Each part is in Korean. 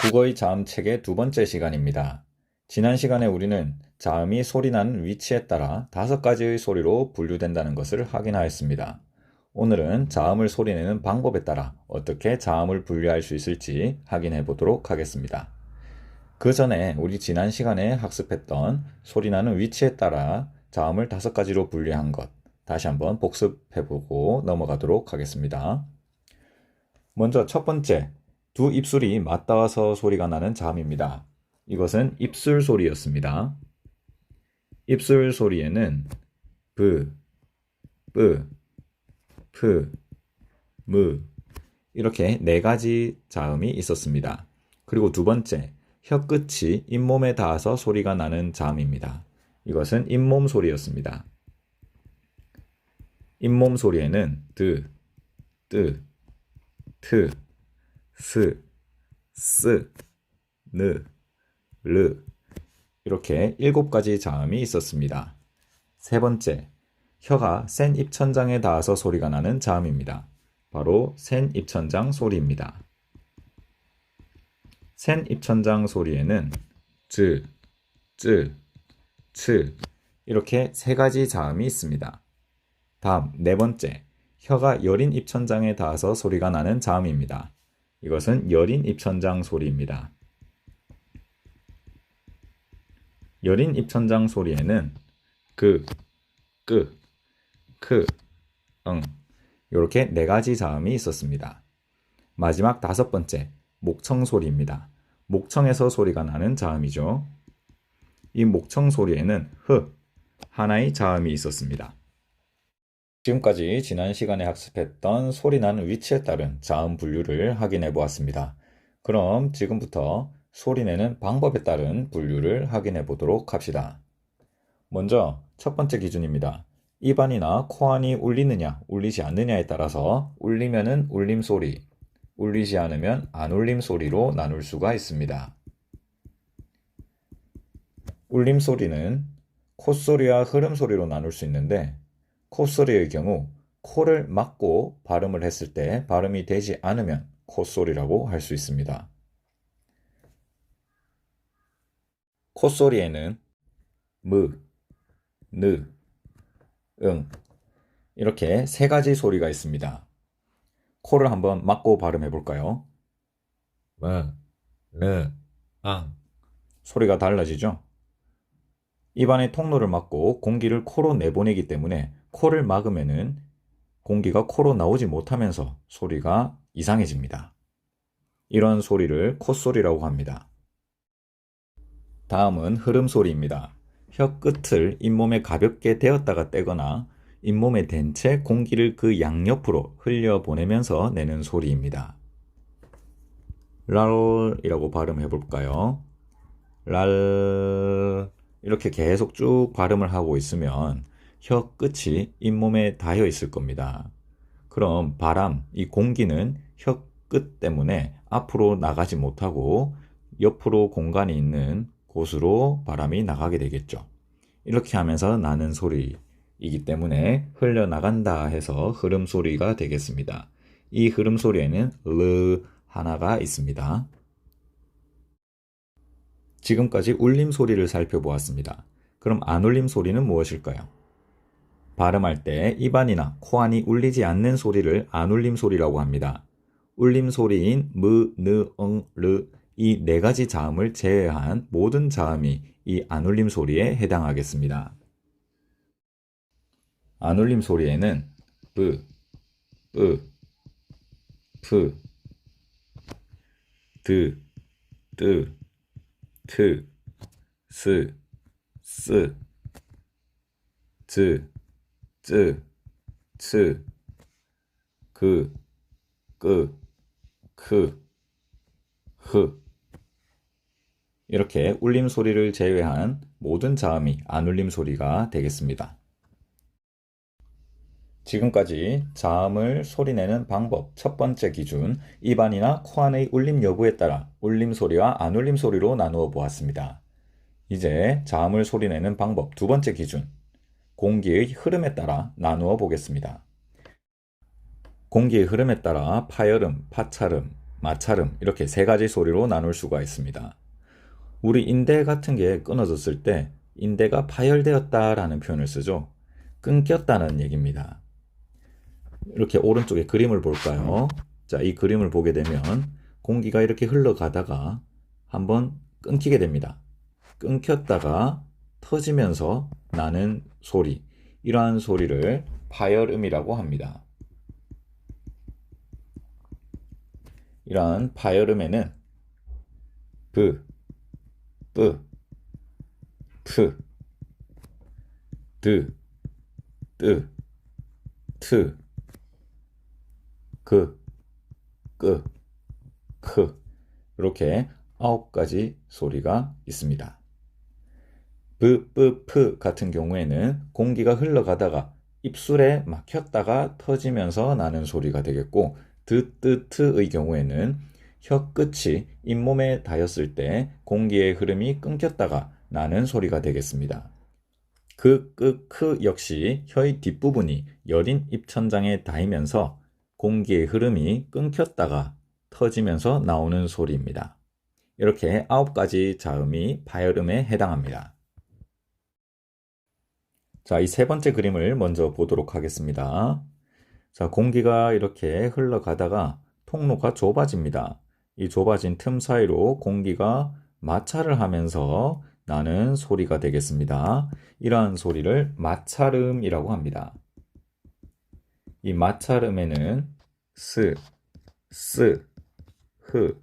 국어의 자음 책의 두 번째 시간입니다. 지난 시간에 우리는 자음이 소리나는 위치에 따라 5가지의 소리로 분류된다는 것을 확인하였습니다. 오늘은 자음을 소리내는 방법에 따라 어떻게 자음을 분류할 수 있을지 확인해 보도록 하겠습니다. 그 전에 우리 지난 시간에 학습했던 소리나는 위치에 따라 자음을 5가지로 분류한 것 다시 한번 복습해 보고 넘어가도록 하겠습니다. 먼저 첫 번째, 두 입술이 맞닿아서 소리가 나는 자음입니다. 이것은 입술 소리였습니다. 입술 소리에는 브, 뿌, 프, 무 이렇게 4가지 자음이 있었습니다. 그리고 두 번째, 혀 끝이 잇몸에 닿아서 소리가 나는 자음입니다. 이것은 잇몸 소리였습니다. 잇몸 소리에는 드, 뜨, 트, 스, 스, 느, 르 이렇게 7가지 자음이 있었습니다. 세 번째, 혀가 센 입천장에 닿아서 소리가 나는 자음입니다. 바로 센 입천장 소리입니다. 센 입천장 소리에는 즈, 쯔, 츠 이렇게 3가지 자음이 있습니다. 다음 네 번째, 혀가 여린 입천장에 닿아서 소리가 나는 자음입니다. 이것은 여린 입천장 소리입니다. 여린 입천장 소리에는 그, 끄, 크, 응 이렇게 4가지 자음이 있었습니다. 마지막 5번째, 목청 소리입니다. 목청에서 소리가 나는 자음이죠. 이 목청 소리에는 흐, 하나의 자음이 있었습니다. 지금까지 지난 시간에 학습했던 소리나는 위치에 따른 자음 분류를 확인해 보았습니다. 그럼 지금부터 소리내는 방법에 따른 분류를 확인해 보도록 합시다. 먼저 첫 번째 기준입니다. 입안이나 코안이 울리느냐 울리지 않느냐에 따라서 울리면은 울림 소리, 울리지 않으면 안 울림 소리로 나눌 수가 있습니다. 울림 소리는 콧소리와 흐름 소리로 나눌 수 있는데, 콧소리의 경우 코를 막고 발음을 했을 때 발음이 되지 않으면 콧소리라고 할 수 있습니다. 콧소리에는 무, 느, 응 이렇게 3가지 소리가 있습니다. 코를 한번 막고 발음해 볼까요? 무, 느, 앙 소리가 달라지죠? 입안의 통로를 막고 공기를 코로 내보내기 때문에 코를 막으면은 공기가 코로 나오지 못하면서 소리가 이상해집니다. 이런 소리를 콧소리라고 합니다. 다음은 흐름 소리입니다. 혀 끝을 잇몸에 가볍게 대었다가 떼거나 잇몸에 댄 채 공기를 그 양옆으로 흘려보내면서 내는 소리입니다. 랄이라고 발음해 볼까요? 랄 이렇게 계속 쭉 발음을 하고 있으면 혀 끝이 잇몸에 닿여 있을 겁니다. 그럼 바람, 이 공기는 혀 끝 때문에 앞으로 나가지 못하고 옆으로 공간이 있는 곳으로 바람이 나가게 되겠죠. 이렇게 하면서 나는 소리이기 때문에 흘려나간다 해서 흐름 소리가 되겠습니다. 이 흐름 소리에는 르 하나가 있습니다. 지금까지 울림 소리를 살펴보았습니다. 그럼 안 울림 소리는 무엇일까요? 발음할 때 입안이나 코안이 울리지 않는 소리를 안 울림 소리라고 합니다. 울림 소리인 무, 느, 응, 르 이 4가지 자음을 제외한 모든 자음이 이 안 울림 소리에 해당하겠습니다. 안 울림 소리에는 뿌, 뿌, 프, 드, 뜨, 트, 스, 스, 즈, 쯔, 츠, 그, 끄, 크, 흐 이렇게 울림 소리를 제외한 모든 자음이 안 울림 소리가 되겠습니다. 지금까지 자음을 소리내는 방법 첫 번째 기준, 입안이나 코안의 울림 여부에 따라 울림 소리와 안 울림 소리로 나누어 보았습니다. 이제 자음을 소리내는 방법 두 번째 기준, 공기의 흐름에 따라 나누어 보겠습니다. 공기의 흐름에 따라 파여름, 파찰음, 마찰음 이렇게 세 가지 소리로 나눌 수가 있습니다. 우리 인대 같은 게 끊어졌을 때 인대가 파열되었다라는 표현을 쓰죠. 끊겼다는 얘기입니다. 이렇게 오른쪽에 그림을 볼까요? 자, 이 그림을 보게 되면 공기가 이렇게 흘러가다가 한번 끊기게 됩니다. 끊겼다가 터지면서 나는 소리, 이러한 소리를 파열음이라고 합니다. 이러한 파열음에는 브, 뿌, 프, 드, 뜨, 트, 그, 끄, 크 이렇게 9가지 소리가 있습니다. 브, 뿌, 프 같은 경우에는 공기가 흘러가다가 입술에 막혔다가 터지면서 나는 소리가 되겠고, 드, 뜨, 트의 경우에는 혀 끝이 잇몸에 닿았을 때 공기의 흐름이 끊겼다가 나는 소리가 되겠습니다. 그, 끄, 크 역시 혀의 뒷부분이 여린 입천장에 닿으면서 공기의 흐름이 끊겼다가 터지면서 나오는 소리입니다. 이렇게 9가지 자음이 파열음에 해당합니다. 자, 이 세 번째 그림을 먼저 보도록 하겠습니다. 자, 공기가 이렇게 흘러가다가 통로가 좁아집니다. 이 좁아진 틈 사이로 공기가 마찰을 하면서 나는 소리가 되겠습니다. 이러한 소리를 마찰음이라고 합니다. 이 마찰음에는 스, 흐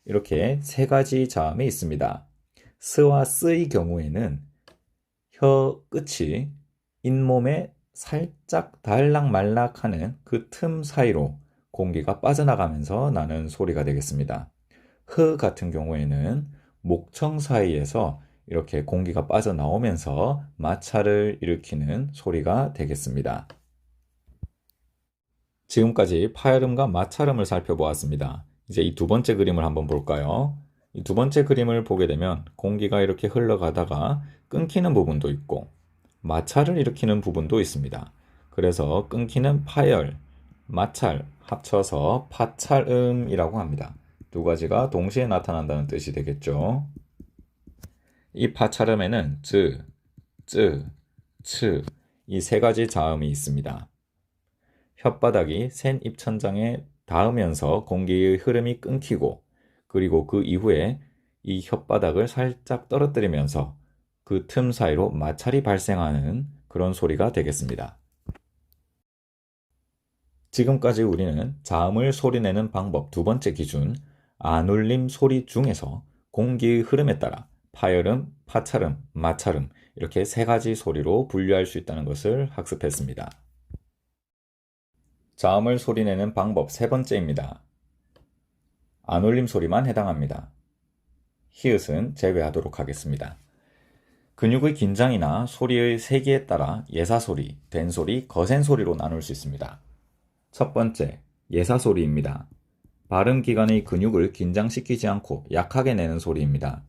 이렇게 세 가지 자음이 있습니다. 스와 스의 경우에는 혀 끝이 잇몸에 살짝 달락말락하는 그 틈 사이로 공기가 빠져나가면서 나는 소리가 되겠습니다. 흐 같은 경우에는 목청 사이에서 이렇게 공기가 빠져나오면서 마찰을 일으키는 소리가 되겠습니다. 지금까지 파열음과 마찰음을 살펴보았습니다. 이제 이 두 번째 그림을 한번 볼까요? 이 두 번째 그림을 보게 되면 공기가 이렇게 흘러가다가 끊기는 부분도 있고 마찰을 일으키는 부분도 있습니다. 그래서 끊기는 파열, 마찰 합쳐서 파찰음이라고 합니다. 두 가지가 동시에 나타난다는 뜻이 되겠죠. 이 파찰음에는 쯔, 츠 이 세 가지 자음이 있습니다. 혓바닥이 센 입천장에 닿으면서 공기의 흐름이 끊기고, 그리고 그 이후에 이 혓바닥을 살짝 떨어뜨리면서 그 틈 사이로 마찰이 발생하는 그런 소리가 되겠습니다. 지금까지 우리는 자음을 소리내는 방법 두 번째 기준, 안울림 소리 중에서 공기의 흐름에 따라 파열음, 파찰음, 마찰음 이렇게 세 가지 소리로 분류할 수 있다는 것을 학습했습니다. 자음을 소리내는 방법 세 번째입니다. 안울림 소리만 해당합니다. 히읗은 제외하도록 하겠습니다. 근육의 긴장이나 소리의 세기에 따라 예사소리, 된소리, 거센소리로 나눌 수 있습니다. 첫 번째, 예사소리입니다. 발음기관의 근육을 긴장시키지 않고 약하게 내는 소리입니다.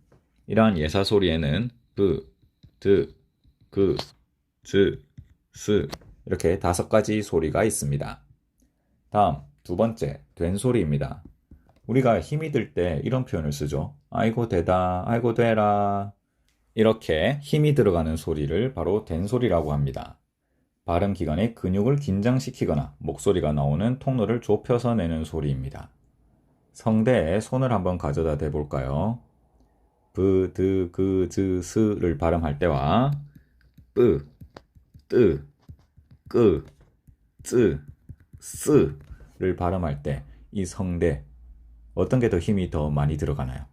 이러한 예사소리에는 브, 드, 그, 즈, 스 이렇게 5가지 소리가 있습니다. 다음, 두 번째, 된소리입니다. 우리가 힘이 들 때 이런 표현을 쓰죠. 아이고 되다, 아이고 되라. 이렇게 힘이 들어가는 소리를 바로 된소리라고 합니다. 발음기관의 근육을 긴장시키거나 목소리가 나오는 통로를 좁혀서 내는 소리입니다. 성대에 손을 한번 가져다 대볼까요? 브, 드, 그, 즈, 스를 발음할 때와 뿌, 뜨, 끄, 쯔, 스를 발음할 때 이 성대 어떤 게 더 힘이 더 많이 들어가나요?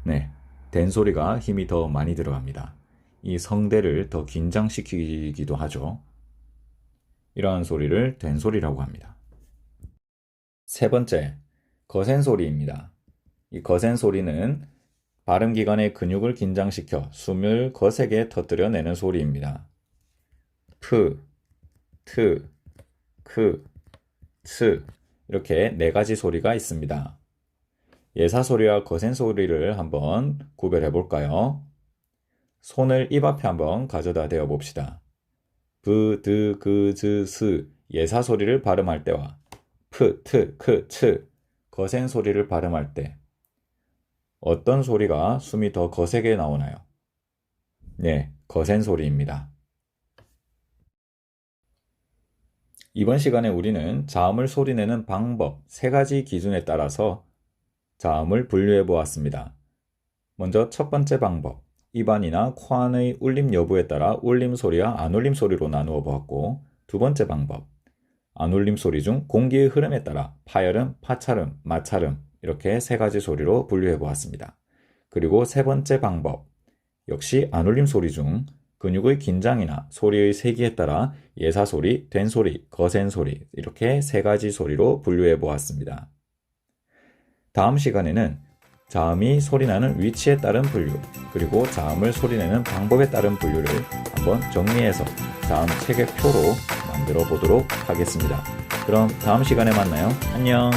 네, 된소리가 힘이 더 많이 들어갑니다. 이 성대를 더 긴장시키기도 하죠. 이러한 소리를 된소리라고 합니다. 세 번째, 거센소리입니다. 이 거센소리는 발음기관의 근육을 긴장시켜 숨을 거세게 터뜨려내는 소리입니다. 프, 트, 크, 츠 이렇게 4가지 소리가 있습니다. 예사소리와 거센소리를 한번 구별해 볼까요? 손을 입 앞에 한번 가져다 대어 봅시다. 브, 드, 그, 즈, 스 예사소리를 발음할 때와 프, 트, 크, 츠 거센 소리를 발음할 때 어떤 소리가 숨이 더 거세게 나오나요? 네, 거센 소리입니다. 이번 시간에 우리는 자음을 소리내는 방법 3가지 기준에 따라서 자음을 분류해 보았습니다. 먼저 첫 번째 방법, 입안이나 코 안의 울림 여부에 따라 울림 소리와 안 울림 소리로 나누어 보았고, 두 번째 방법, 안 울림 소리 중 공기의 흐름에 따라 파열음, 파찰음, 마찰음 이렇게 3가지 소리로 분류해 보았습니다. 그리고 세 번째 방법, 역시 안 울림 소리 중 근육의 긴장이나 소리의 세기에 따라 예사소리, 된소리, 거센 소리 이렇게 3가지 소리로 분류해 보았습니다. 다음 시간에는 자음이 소리나는 위치에 따른 분류, 그리고 자음을 소리내는 방법에 따른 분류를 한번 정리해서 자음 체계표로 만들어 보도록 하겠습니다. 그럼 다음 시간에 만나요. 안녕.